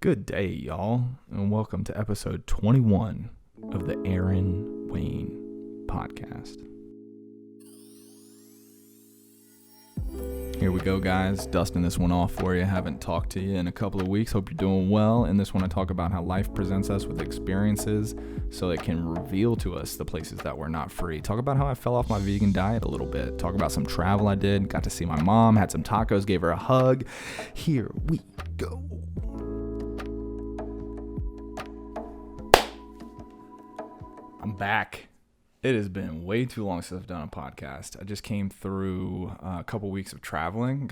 Good day, y'all, and welcome to episode 21 of the Aaron Wayne podcast. Here we go, guys. Dusting this one off for you. Haven't talked to you in a couple of weeks. Hope you're doing well. In this one, I talk about how life presents us with experiences so it can reveal to us the places that we're not free. Talk about how I fell off my vegan diet a little bit. Talk about some travel I did. Got to see my mom. Had some tacos. Gave her a hug. Here we go. I'm back. It has been way too long since I've done a podcast. I just came through a couple weeks of traveling.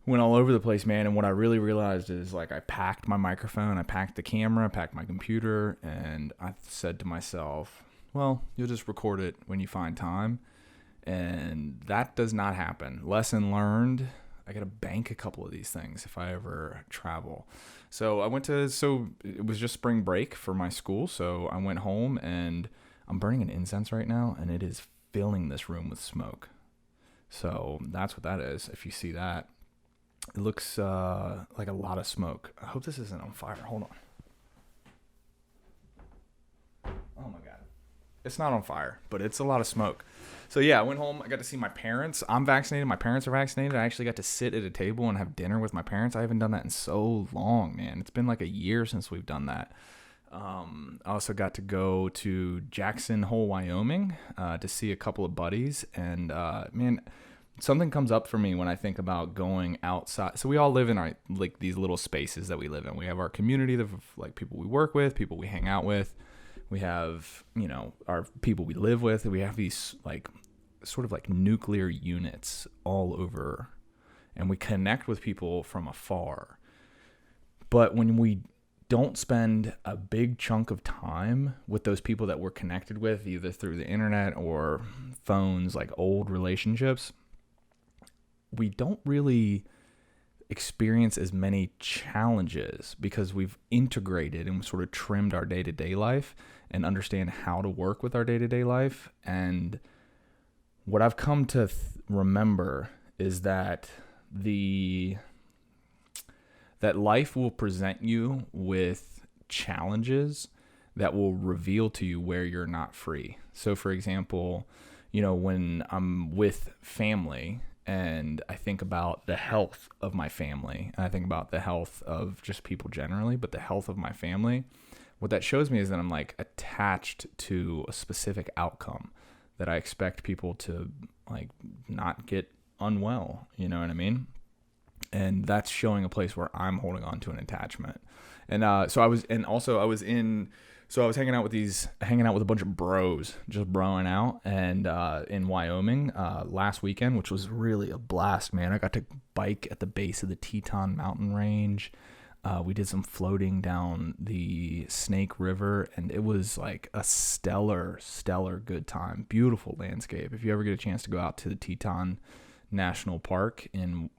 Went all over the place, man. And what I really realized is, like, I packed my microphone, I packed the camera, I packed my computer, and I said to myself, well, you'll just record it when you find time. And that does not happen. Lesson learned. I got to bank a couple of these things if I ever travel. So it was just spring break for my school. So I went home and I'm burning an incense right now, and it is filling this room with smoke. So that's what that is. If you see that, it looks like a lot of smoke. I hope this isn't on fire. Hold on. Oh my God. It's not on fire, but it's a lot of smoke. So yeah, I went home. I got to see my parents. I'm vaccinated. My parents are vaccinated. I actually got to sit at a table and have dinner with my parents. I haven't done that in so long, man. It's been like a year since we've done that. I also got to go to Jackson Hole, Wyoming, to see a couple of buddies. And, man, something comes up for me when I think about going outside. So we all live in these little spaces that we live in. We have our community of like people we work with, people we hang out with. We have, our people we live with. We have these sort of like nuclear units all over, and we connect with people from afar. But when we don't spend a big chunk of time with those people that we're connected with, either through the internet or phones, like old relationships, we don't really experience as many challenges because we've integrated and sort of trimmed our day-to-day life and understand how to work with our day-to-day life. And what I've come to remember is that that life will present you with challenges that will reveal to you where you're not free. So for example, when I'm with family and I think about the health of my family, and I think about the health of just people generally, but the health of my family, what that shows me is that I'm like attached to a specific outcome that I expect people to like not get unwell. You know what I mean? And that's showing a place where I'm holding on to an attachment. And so I was hanging out with a bunch of bros, just broing out, and in Wyoming last weekend, which was really a blast, man. I got to bike at the base of the Teton Mountain Range. We did some floating down the Snake River, and it was like a stellar good time. Beautiful landscape. If you ever get a chance to go out to the Teton National Park in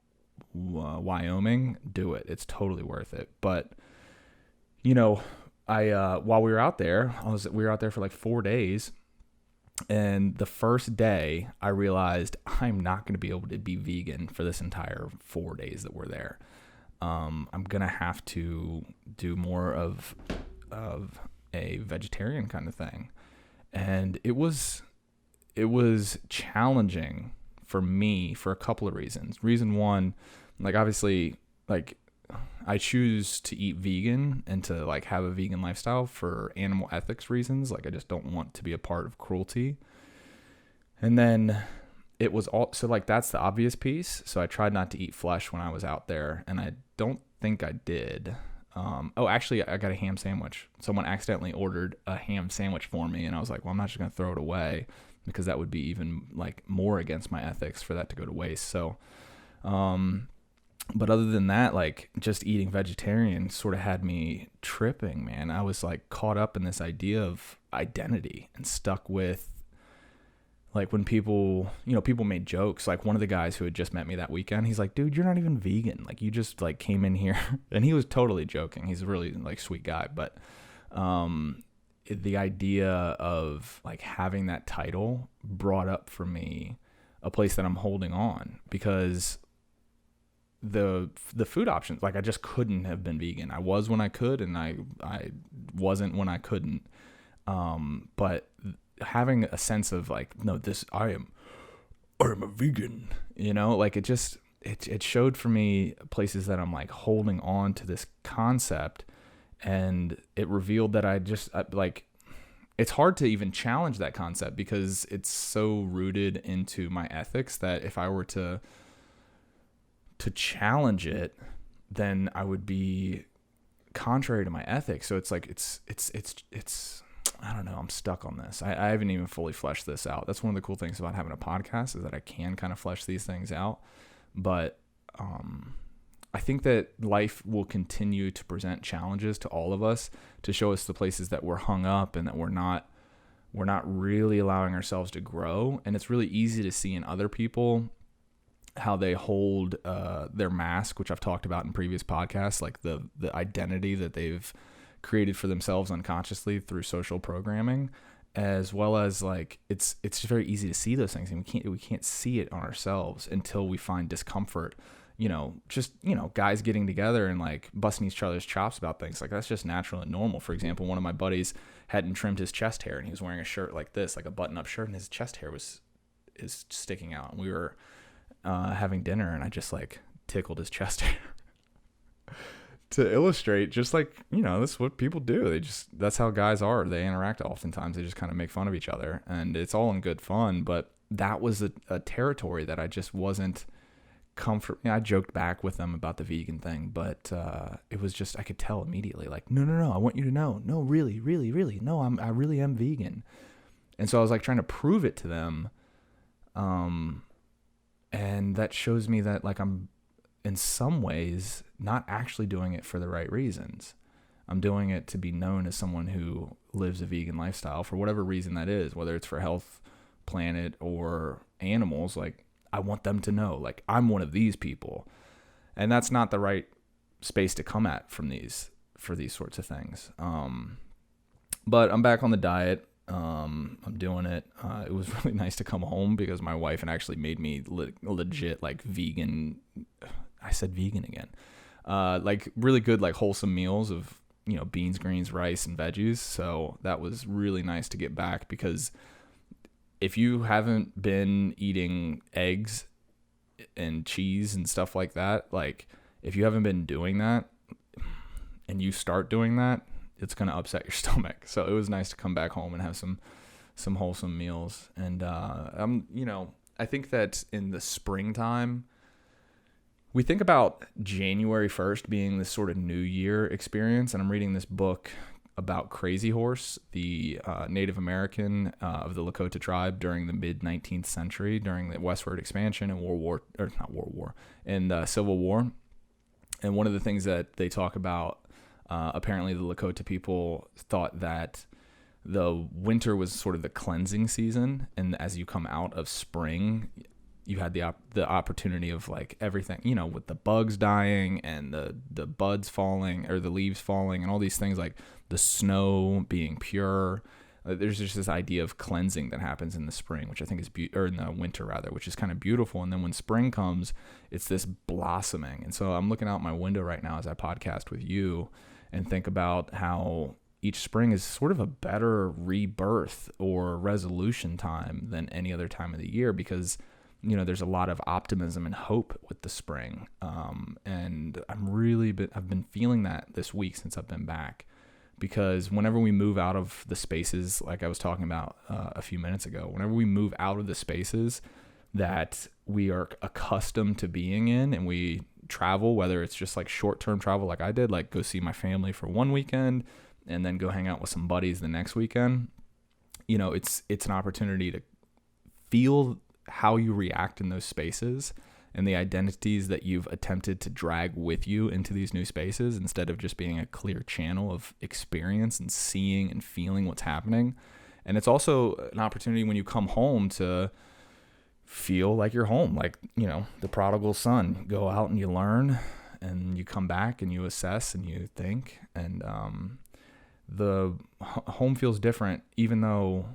Wyoming, do it. It's totally worth it. But while we were out there, we were out there for like 4 days, and the first day I realized I'm not going to be able to be vegan for this entire 4 days that we're there. I'm gonna have to do more of a vegetarian kind of thing, and it was challenging for me for a couple of reasons. Reason one, like obviously, like I choose to eat vegan and to like have a vegan lifestyle for animal ethics reasons. Like I just don't want to be a part of cruelty. And then it was also like that's the obvious piece. So I tried not to eat flesh when I was out there, and I don't think I did. Actually, I got a ham sandwich. Someone accidentally ordered a ham sandwich for me, and I was like, well, I'm not just gonna throw it away because that would be even like more against my ethics for that to go to waste. So, but other than that, like just eating vegetarian sort of had me tripping, man. I was like caught up in this idea of identity and stuck with like when people made jokes, like one of the guys who had just met me that weekend, he's like, dude, you're not even vegan. Like you just like came in here and he was totally joking. He's a really like sweet guy. But, the idea of like having that title brought up for me a place that I'm holding on because the food options. Like I just couldn't have been vegan. I was when I could, and I wasn't when I couldn't. But having a sense of like, no, I am a vegan, like it showed for me places that I'm like holding on to this concept, and it revealed that it's hard to even challenge that concept because it's so rooted into my ethics that if I were to challenge it, then I would be contrary to my ethics. So it's like, it's I don't know. I'm stuck on this. I haven't even fully fleshed this out. That's one of the cool things about having a podcast is that I can kind of flesh these things out. But I think that life will continue to present challenges to all of us to show us the places that we're hung up and that we're not really allowing ourselves to grow. And it's really easy to see in other people how they hold their mask, which I've talked about in previous podcasts, like the identity that they've created for themselves unconsciously through social programming, as well as like it's just very easy to see those things, and we can't see it on ourselves until we find discomfort. Guys getting together and like busting each other's chops about things, like that's just natural and normal. For example, one of my buddies hadn't trimmed his chest hair, and he was wearing a shirt like this, like a button-up shirt, and his chest hair is sticking out. And we were having dinner, and I just like tickled his chest hair to illustrate just like, this is what people do. That's how guys are. They interact oftentimes. They just kind of make fun of each other, and it's all in good fun. But that was a territory that I just wasn't comfortable. I joked back with them about the vegan thing, but it was just, I could tell immediately, like, no, I want you to know. No, really, no, I really am vegan. And so I was like trying to prove it to them. And that shows me that like I'm in some ways not actually doing it for the right reasons. I'm doing it to be known as someone who lives a vegan lifestyle for whatever reason that is, whether it's for health, planet, or animals. Like I want them to know, like I'm one of these people, and that's not the right space to come at for these sorts of things. But I'm back on the diet. I'm doing it. It was really nice to come home because my wife had actually made me legit like vegan. I said vegan again. Like really good, like wholesome meals of, beans, greens, rice, and veggies. So that was really nice to get back, because if you haven't been eating eggs and cheese and stuff like that, like if you haven't been doing that and you start doing that, it's going to upset your stomach. So it was nice to come back home and have some wholesome meals. And I think that in the springtime, we think about January 1st being this sort of New Year experience. And I'm reading this book about Crazy Horse, the Native American of the Lakota tribe during the mid-19th century, during the westward expansion and Civil War. And one of the things that they talk about, apparently the Lakota people thought that the winter was sort of the cleansing season, and as you come out of spring, you had the opportunity of like everything, with the bugs dying and the buds falling or the leaves falling and all these things, like the snow being pure. There's just this idea of cleansing that happens in the spring, which I think is or in the winter rather, which is kind of beautiful. And then when spring comes, it's this blossoming. And so I'm looking out my window right now as I podcast with you and think about how each spring is sort of a better rebirth or resolution time than any other time of the year, because there's a lot of optimism and hope with the spring. And I've been feeling that this week since I've been back, because whenever we move out of the spaces, like I was talking about a few minutes ago, whenever we move out of the spaces that we are accustomed to being in, and we travel, whether it's just like short-term travel like I did, like go see my family for one weekend and then go hang out with some buddies the next weekend, it's an opportunity to feel how you react in those spaces and the identities that you've attempted to drag with you into these new spaces, instead of just being a clear channel of experience and seeing and feeling what's happening. And it's also an opportunity when you come home to feel like you're home, like, the prodigal son. Go out and you learn, and you come back and you assess and you think, and the home feels different. Even though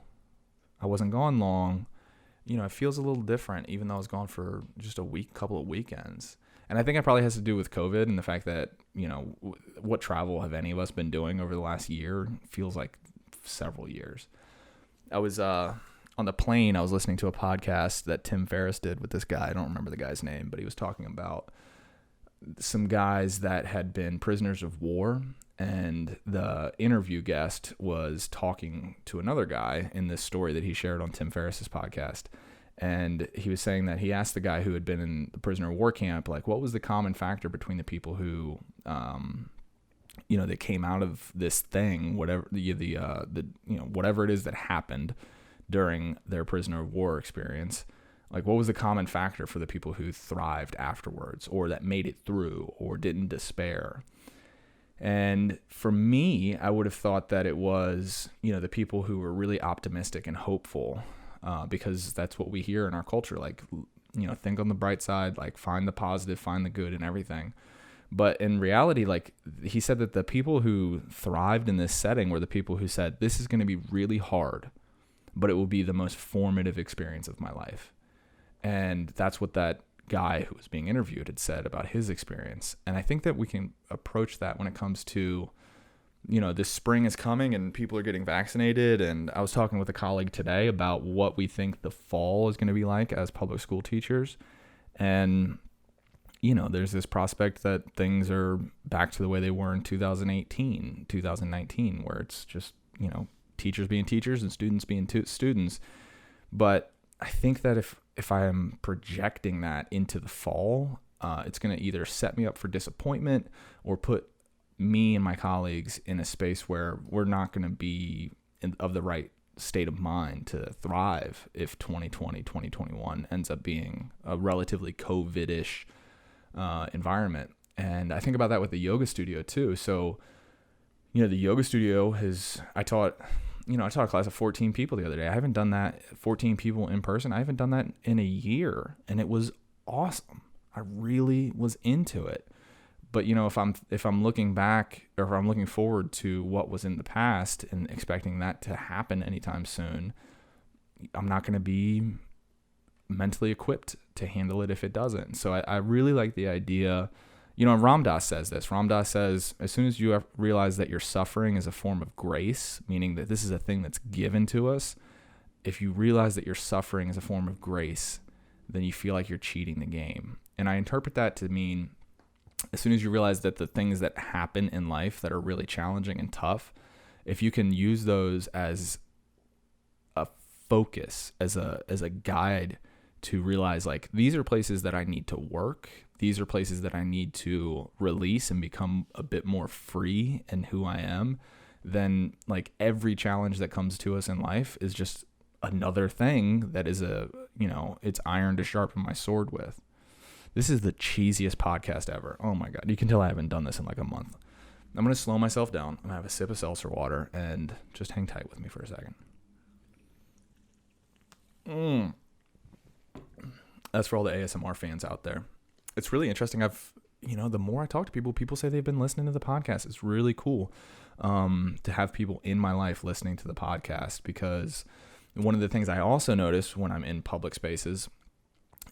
I wasn't gone long, it feels a little different, even though I was gone for just a week, couple of weekends. And I think it probably has to do with COVID and the fact that, what travel have any of us been doing over the last year? Feels like several years. I was on the plane. I was listening to a podcast that Tim Ferriss did with this guy. I don't remember the guy's name, but he was talking about some guys that had been prisoners of war. And the interview guest was talking to another guy in this story that he shared on Tim Ferriss's podcast. And he was saying that he asked the guy who had been in the prisoner of war camp, like, what was the common factor between the people who, they came out of this thing, whatever whatever it is that happened during their prisoner of war experience. Like, what was the common factor for the people who thrived afterwards, or that made it through, or didn't despair? And for me, I would have thought that it was, the people who were really optimistic and hopeful, because that's what we hear in our culture. Like, think on the bright side, like find the positive, find the good in everything. But in reality, like he said that the people who thrived in this setting were the people who said, this is going to be really hard, but it will be the most formative experience of my life. And that's what that guy who was being interviewed had said about his experience. And I think that we can approach that when it comes to, this spring is coming and people are getting vaccinated. And I was talking with a colleague today about what we think the fall is going to be like as public school teachers. And, there's this prospect that things are back to the way they were in 2018, 2019, where it's just, teachers being teachers and students being students. But I think that if I am projecting that into the fall, it's going to either set me up for disappointment or put me and my colleagues in a space where we're not going to be of the right state of mind to thrive if 2020, 2021 ends up being a relatively COVID-ish environment. And I think about that with the yoga studio too. So, the yoga studio I taught a class of 14 people the other day. I haven't done that, 14 people in person. I haven't done that in a year, and it was awesome. I really was into it. But, if I'm looking back, or if I'm looking forward to what was in the past and expecting that to happen anytime soon, I'm not going to be mentally equipped to handle it if it doesn't. So I really like the idea. And Ram Dass says this. Ram Dass says, as soon as you realize that your suffering is a form of grace, meaning that this is a thing that's given to us, if you realize that your suffering is a form of grace, then you feel like you're cheating the game. And I interpret that to mean, as soon as you realize that the things that happen in life that are really challenging and tough, if you can use those as a focus, as a guide to realize, like, these are places that I need to work. These are places that I need to release and become a bit more free in who I am. Then, like, every challenge that comes to us in life is just another thing that is it's iron to sharpen my sword with. This is the cheesiest podcast ever. Oh my God. You can tell I haven't done this in like a month. I'm going to slow myself down. I'm going to have a sip of seltzer water and just hang tight with me for a second. That's for all the ASMR fans out there. It's really interesting. The more I talk to people, people say they've been listening to the podcast. It's really cool to have people in my life listening to the podcast, because one of the things I also notice when I'm in public spaces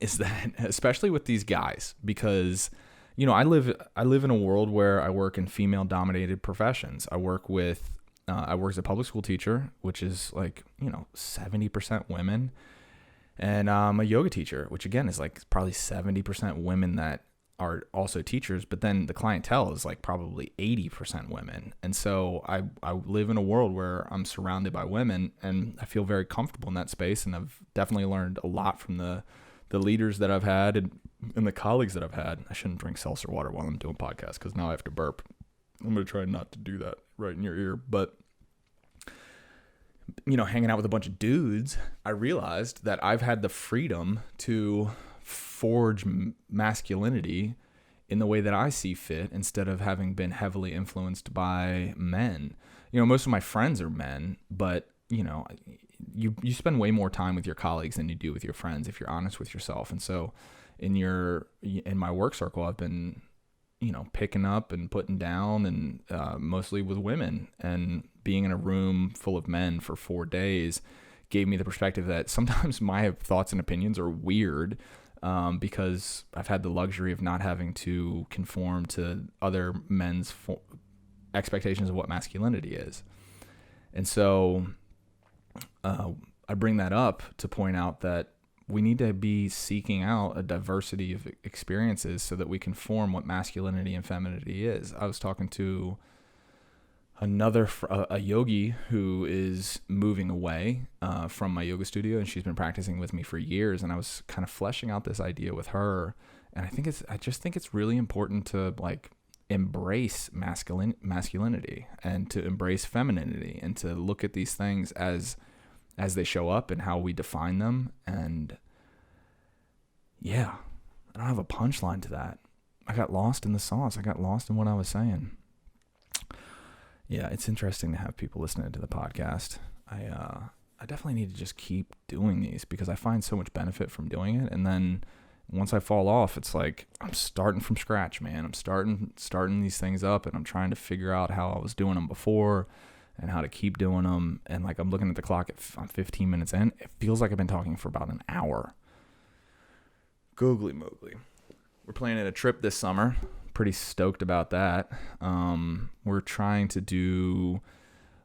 is that, especially with these guys, because, I live in a world where I work in female dominated professions. I work as a public school teacher, which is like, 70% women. And I'm a yoga teacher, which again is like probably 70% women that are also teachers, but then the clientele is like probably 80% women. And so I live in a world where I'm surrounded by women, and I feel very comfortable in that space. And I've definitely learned a lot from the leaders that I've had and the colleagues that I've had. I shouldn't drink seltzer water while I'm doing podcasts, because now I have to burp. I'm going to try not to do that right in your ear. But hanging out with a bunch of dudes, I realized that I've had the freedom to forge masculinity in the way that I see fit, instead of having been heavily influenced by men. Most of my friends are men, but you spend way more time with your colleagues than you do with your friends, if you're honest with yourself. And so in my work circle, I've been, picking up and putting down, and mostly with women. And being in a room full of men for 4 days gave me the perspective that sometimes my thoughts and opinions are weird, because I've had the luxury of not having to conform to other men's expectations of what masculinity is. And so I bring that up to point out that we need to be seeking out a diversity of experiences so that we can form what masculinity and femininity is. I was talking to a yogi who is moving away from my yoga studio, and she's been practicing with me for years, and I was kind of fleshing out this idea with her, and I just think it's really important to like embrace masculinity and to embrace femininity and to look at these things as they show up and how we define them. And yeah, I don't have a punchline to that. I got lost in the sauce. I got lost in what I was saying. Yeah, it's interesting to have people listening to the podcast. I definitely need to just keep doing these because I find so much benefit from doing it. And then once I fall off, it's like I'm starting from scratch, man. I'm starting these things up, and I'm trying to figure out how I was doing them before and how to keep doing them. And like I'm looking at the clock, I'm 15 minutes in. It feels like I've been talking for about an hour. Googly moogly. We're planning a trip this summer. Pretty stoked about that. We're trying to do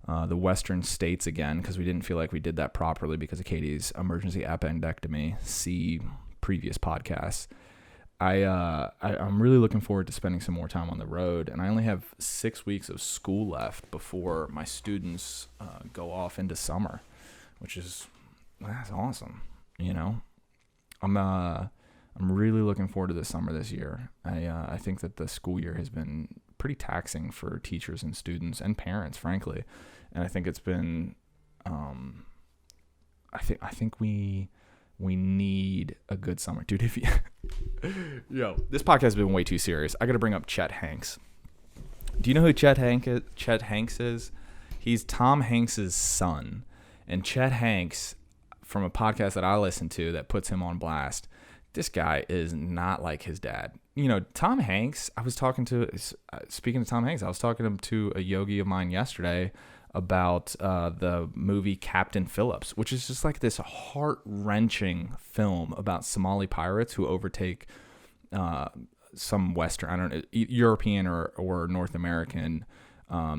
the Western states again because we didn't feel like we did that properly because of Katie's emergency appendectomy. See previous podcasts. I'm really looking forward to spending some more time on the road, and I only have 6 weeks of school left before my students go off into summer, that's awesome. You know, I'm really looking forward to the summer this year. I think that the school year has been pretty taxing for teachers and students and parents, frankly, and I think it's been. I think we need a good summer, dude. If you, this podcast has been way too serious. I got to bring up Chet Hanks. Do you know who Chet Hanks is? He's Tom Hanks's son, and Chet Hanks, from a podcast that I listen to that puts him on blast. This guy is not like his dad. You know, Tom Hanks, speaking of Tom Hanks, I was talking to a yogi of mine yesterday about the movie Captain Phillips, which is just like this heart-wrenching film about Somali pirates who overtake some Western, I don't know, European or North American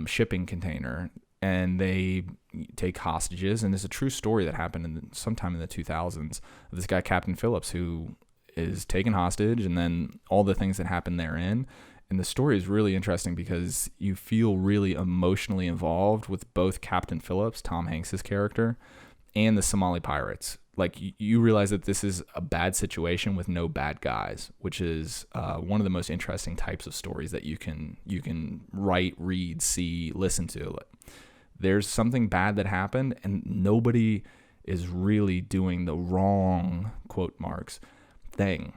shipping container, and they take hostages. And it's a true story that happened sometime in the 2000s. This guy, Captain Phillips, who is taken hostage, and then all the things that happen therein. And the story is really interesting because you feel really emotionally involved with both Captain Phillips, Tom Hanks's character, and the Somali pirates. Like, you realize that this is a bad situation with no bad guys, which is one of the most interesting types of stories that you can write, read, see, listen to. There's something bad that happened, and nobody is really doing the wrong, quote marks, thing.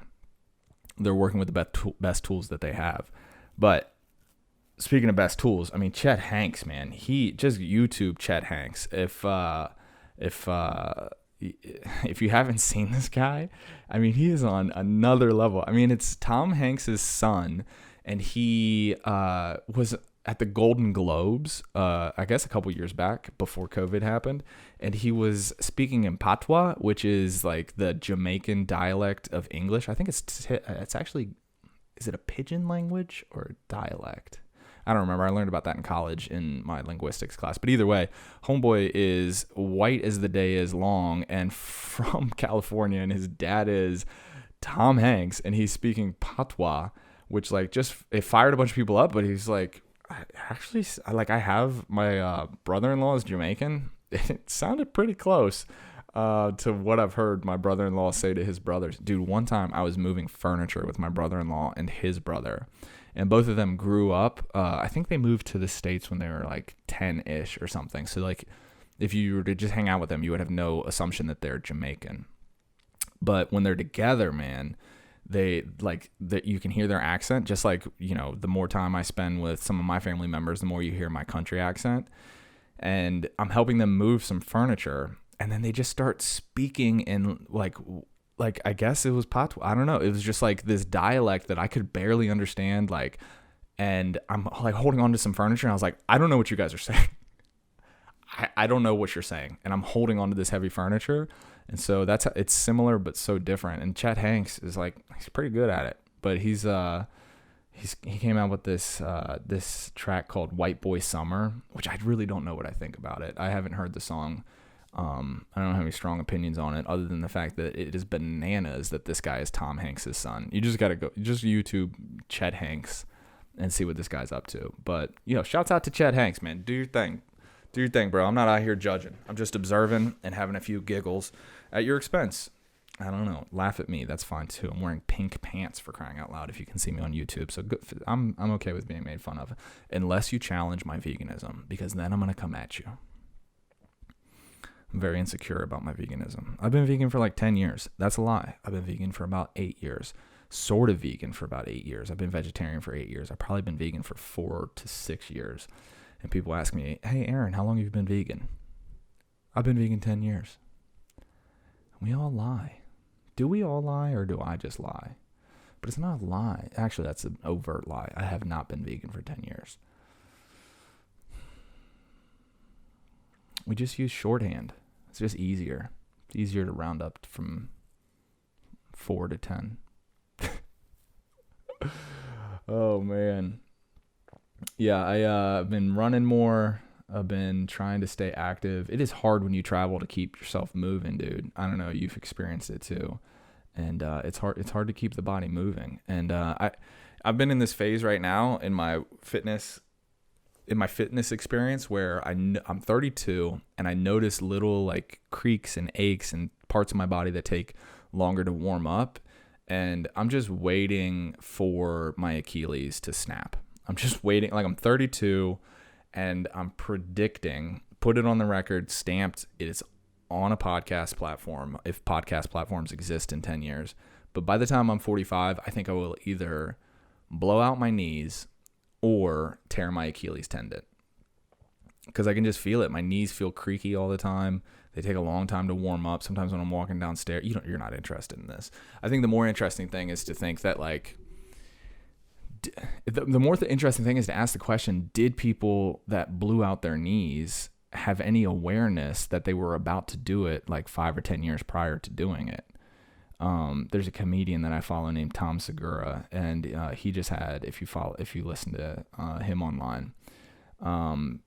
They're working with the best tools that they have. But speaking of best tools, I mean, Chet Hanks, man, he just YouTube Chet Hanks. If you haven't seen this guy, I mean, he is on another level. I mean, it's Tom Hanks's son, and he was at the Golden Globes, I guess a couple years back before COVID happened, and he was speaking in Patois, which is like the Jamaican dialect of English. I think it's actually, is it a pidgin language or a dialect? I don't remember. I learned about that in college in my linguistics class. But either way, homeboy is white as the day is long and from California, and his dad is Tom Hanks, and he's speaking Patois, which like it fired a bunch of people up. But he's like, actually, like, I have my brother-in-law is Jamaican. It sounded pretty close to what I've heard my brother-in-law say to his brothers. Dude, one time I was moving furniture with my brother-in-law and his brother, and both of them grew up. I think they moved to the States when they were like 10-ish or something. So like, if you were to just hang out with them, you would have no assumption that they're Jamaican. But when they're together, man, they like that you can hear their accent. Just like, you know, the more time I spend with some of my family members, the more you hear my country accent. And I'm helping them move some furniture, and then they just start speaking in like I guess it was Patois. I don't know. It was just like this dialect that I could barely understand. Like, and I'm like holding on to some furniture, and I was like, I don't know what you guys are saying. I don't know what you're saying, and I'm holding onto this heavy furniture. And so it's similar but so different. And Chet Hanks is like, he's pretty good at it, but he came out with this track called White Boy Summer, which I really don't know what I think about it. I haven't heard the song. I don't have any strong opinions on it, other than the fact that it is bananas that this guy is Tom Hanks' son. You just gotta just YouTube Chet Hanks and see what this guy's up to. But shouts out to Chet Hanks, man. Do your thing. Do your thing, bro. I'm not out here judging. I'm just observing and having a few giggles at your expense. I don't know. Laugh at me. That's fine too. I'm wearing pink pants, for crying out loud, if you can see me on YouTube. So good. I'm okay with being made fun of, unless you challenge my veganism, because then I'm going to come at you. I'm very insecure about my veganism. I've been vegan for like 10 years. That's a lie. I've been vegan for about 8 years. Sort of vegan for about 8 years. I've been vegetarian for 8 years. I've probably been vegan for 4 to 6 years. And people ask me, hey, Aaron, how long have you been vegan? I've been vegan 10 years. We all lie. Do we all lie, or do I just lie? But it's not a lie. Actually, that's an overt lie. I have not been vegan for 10 years. We just use shorthand. It's just easier. It's easier to round up from 4 to 10. Oh, man. Yeah, I've been running more. I've been trying to stay active. It is hard when you travel to keep yourself moving, dude. I don't know. You've experienced it too. And it's hard. It's hard to keep the body moving. And I've been in this phase right now in my fitness experience where I'm 32 and I notice little like creaks and aches and parts of my body that take longer to warm up. And I'm just waiting for my Achilles to snap. I'm just waiting. Like, I'm 32 and I'm predicting, put it on the record, stamped, it is on a podcast platform, if podcast platforms exist in 10 years. But by the time I'm 45, I think I will either blow out my knees or tear my Achilles tendon. Because I can just feel it. My knees feel creaky all the time. They take a long time to warm up. Sometimes when I'm walking downstairs, you're not interested in this. I think the more interesting thing is to think that, like, the more interesting thing is to ask the question, did people that blew out their knees have any awareness that they were about to do it like 5 or 10 years prior to doing it? There's a comedian that I follow named Tom Segura, and he just had, if you listen to him online,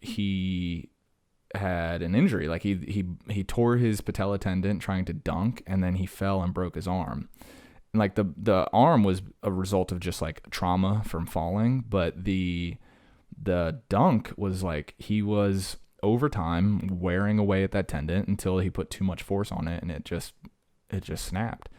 he had an injury. Like he tore his patella tendon trying to dunk, and then he fell and broke his arm. Like the arm was a result of just like trauma from falling, but the dunk was like he was over time wearing away at that tendon until he put too much force on it, and it just snapped.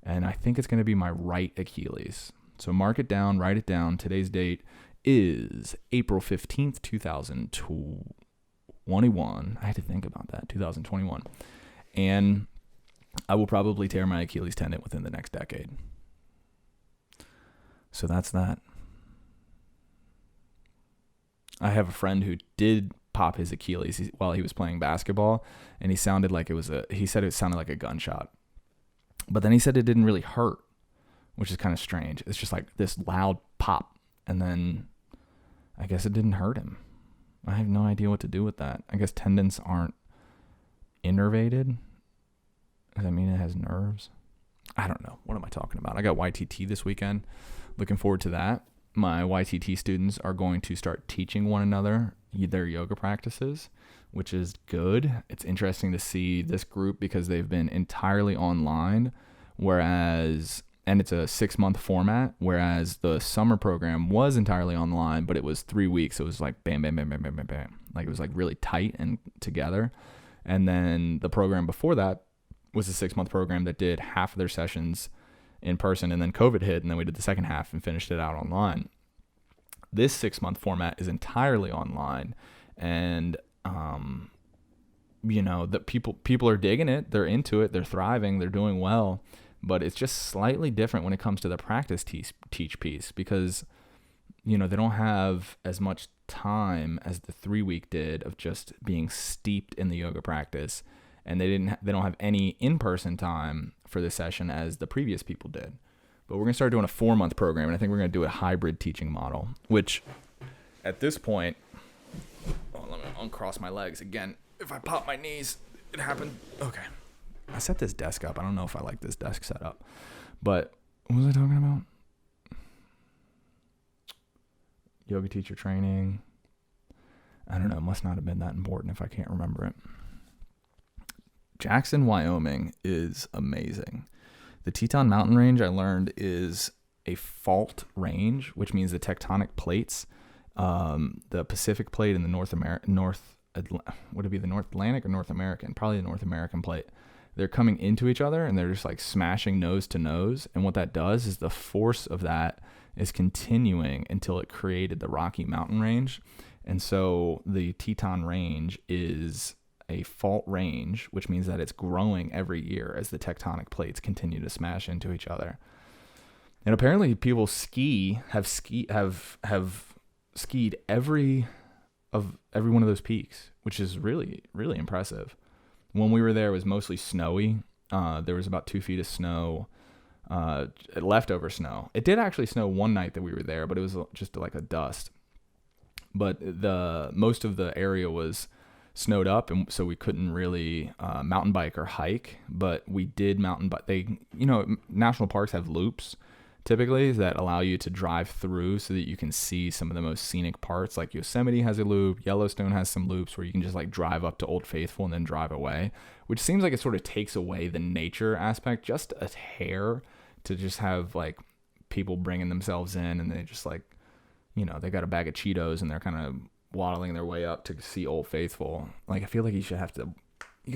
And I think it's going to be my right Achilles. So mark it down, write it down. Today's date is April 15th, 2021. I had to think about that, 2021. And I will probably tear my Achilles tendon within the next decade. So that's that. I have a friend who did pop his Achilles while he was playing basketball, and he said it sounded like a gunshot. But then he said it didn't really hurt, which is kind of strange. It's just like this loud pop, and then I guess it didn't hurt him. I have no idea what to do with that. I guess tendons aren't innervated. Does that mean it has nerves? I don't know. What am I talking about? I got YTT this weekend. Looking forward to that. My YTT students are going to start teaching one another their yoga practices, which is good. It's interesting to see this group because they've been entirely online, and it's a 6-month format, whereas the summer program was entirely online, but it was 3 weeks. So it was like bam, bam, bam, bam, bam, bam, bam. Like it was like really tight and together. And then the program before that was a 6-month program that did half of their sessions in person, and then COVID hit, and then we did the second half and finished it out online. This 6-month format is entirely online, and the people are digging it. They're into it. They're thriving. They're doing well, but it's just slightly different when it comes to the practice teach piece because they don't have as much time as the 3-week did of just being steeped in the yoga practice. And they don't have any in-person time for this session as the previous people did. But we're going to start doing a 4-month program, and I think we're going to do a hybrid teaching model, which at this point, let me uncross my legs again. if I pop my knees, it happened. Okay. I set this desk up. I don't know if I like this desk setup. But what was I talking about? Yoga teacher training. I don't know. It must not have been that important if I can't remember it. Jackson, Wyoming is amazing. The Teton Mountain Range, I learned, is a fault range, which means the tectonic plates, the Pacific plate and the North Atlantic or North American? Probably the North American plate. They're coming into each other and they're just like smashing nose to nose. And what that does is the force of that is continuing until it created the Rocky Mountain Range. And so the Teton Range is a fault range, which means that it's growing every year as the tectonic plates continue to smash into each other. And apparently people have skied every one of those peaks, which is really, really impressive. When we were there, it was mostly snowy. There was about 2 feet of snow, leftover snow. It did actually snow one night that we were there, but it was just like a dust. But most of the area was snowed up, and so we couldn't really mountain bike or hike. But we did mountain bike. National parks have loops typically that allow you to drive through so that you can see some of the most scenic parts. Like Yosemite has a loop, Yellowstone has some loops where you can just like drive up to Old Faithful and then drive away, which seems like it sort of takes away the nature aspect just a hair, to just have like people bringing themselves in and they just like, they got a bag of Cheetos and they're kind of waddling their way up to see Old Faithful. Like, I feel like you got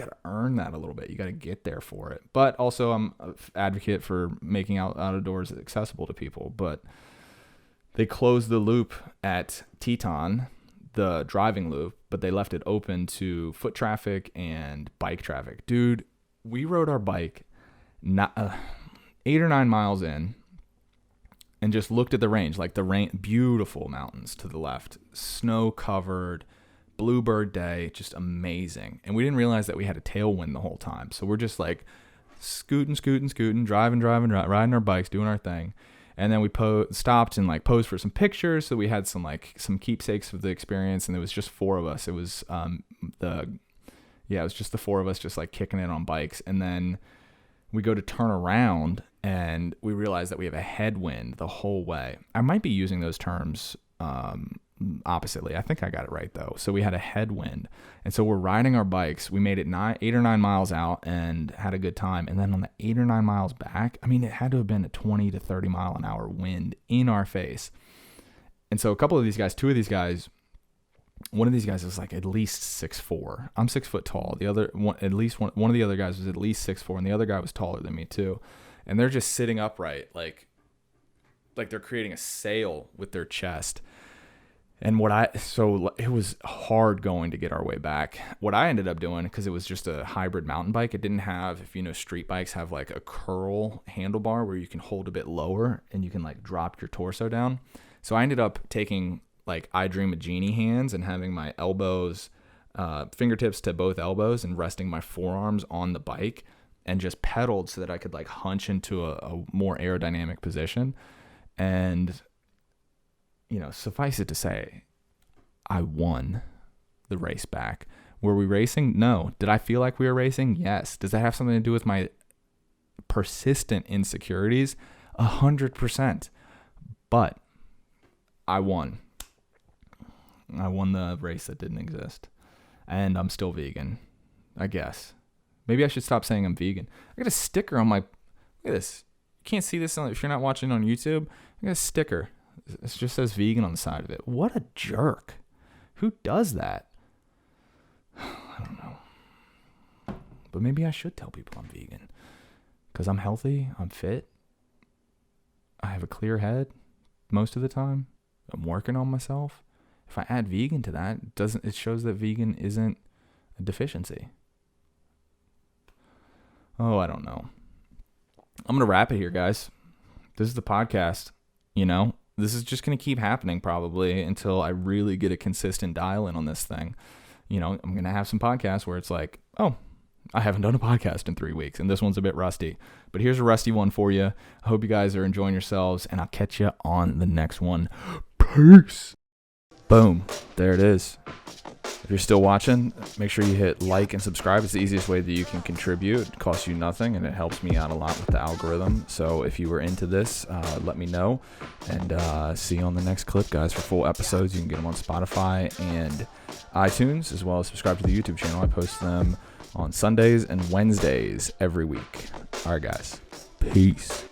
to earn that a little bit. You got to get there for it. But also I'm an advocate for making out of doors accessible to people. But they closed the loop at Teton, the driving loop, but they left it open to foot traffic and bike traffic. Dude, we rode our bike 8 or 9 miles in and just looked at the range, like beautiful mountains to the left, snow covered, bluebird day, just amazing. And we didn't realize that we had a tailwind the whole time. So we're just like scooting, driving, riding our bikes, doing our thing. And then we stopped and like posed for some pictures. So we had some keepsakes of the experience. And it was just 4 of us. It was it was just the 4 of us just like kicking it on bikes. And then we go to turn around and we realize that we have a headwind the whole way. I might be using those terms oppositely. I think I got it right though. So we had a headwind, and so we're riding our bikes. We made it 8 or 9 miles out and had a good time. And then on the 8 or 9 miles back, I mean, it had to have been a 20 to 30 mile an hour wind in our face. And so one of these guys was like at least 6'4". I'm 6 foot tall. The other one, at least one of the other guys was at least 6'4", and the other guy was taller than me too. And they're just sitting upright, like they're creating a sail with their chest. And it was hard going to get our way back. What I ended up doing, because it was just a hybrid mountain bike, it didn't have, street bikes have like a curl handlebar where you can hold a bit lower and you can like drop your torso down. So I ended up taking like I Dream a Genie hands and having my elbows, fingertips to both elbows, and resting my forearms on the bike, and just pedaled so that I could like hunch into a more aerodynamic position. And, suffice it to say, I won the race back. Were we racing? No. Did I feel like we were racing? Yes. Does that have something to do with my persistent insecurities? 100%. But I won. I won the race that didn't exist. And I'm still vegan, I guess. Maybe I should stop saying I'm vegan. I got a sticker on my... Look at this. You can't see this if you're not watching on YouTube. I got a sticker. It just says vegan on the side of it. What a jerk. Who does that? I don't know. But maybe I should tell people I'm vegan. Because I'm healthy. I'm fit. I have a clear head most of the time. I'm working on myself. If I add vegan to that, it shows that vegan isn't a deficiency. Oh, I don't know. I'm going to wrap it here, guys. This is the podcast. This is just going to keep happening probably until I really get a consistent dial in on this thing. I'm going to have some podcasts where it's like, oh, I haven't done a podcast in 3 weeks, and this one's a bit rusty. But here's a rusty one for you. I hope you guys are enjoying yourselves, and I'll catch you on the next one. Peace. Boom. There it is. If you're still watching, make sure you hit like and subscribe. It's the easiest way that you can contribute. It costs you nothing, and it helps me out a lot with the algorithm. So if you were into this, let me know. And see you on the next clip, guys. For full episodes, you can get them on Spotify and iTunes, as well as subscribe to the YouTube channel. I post them on Sundays and Wednesdays every week. All right, guys. Peace.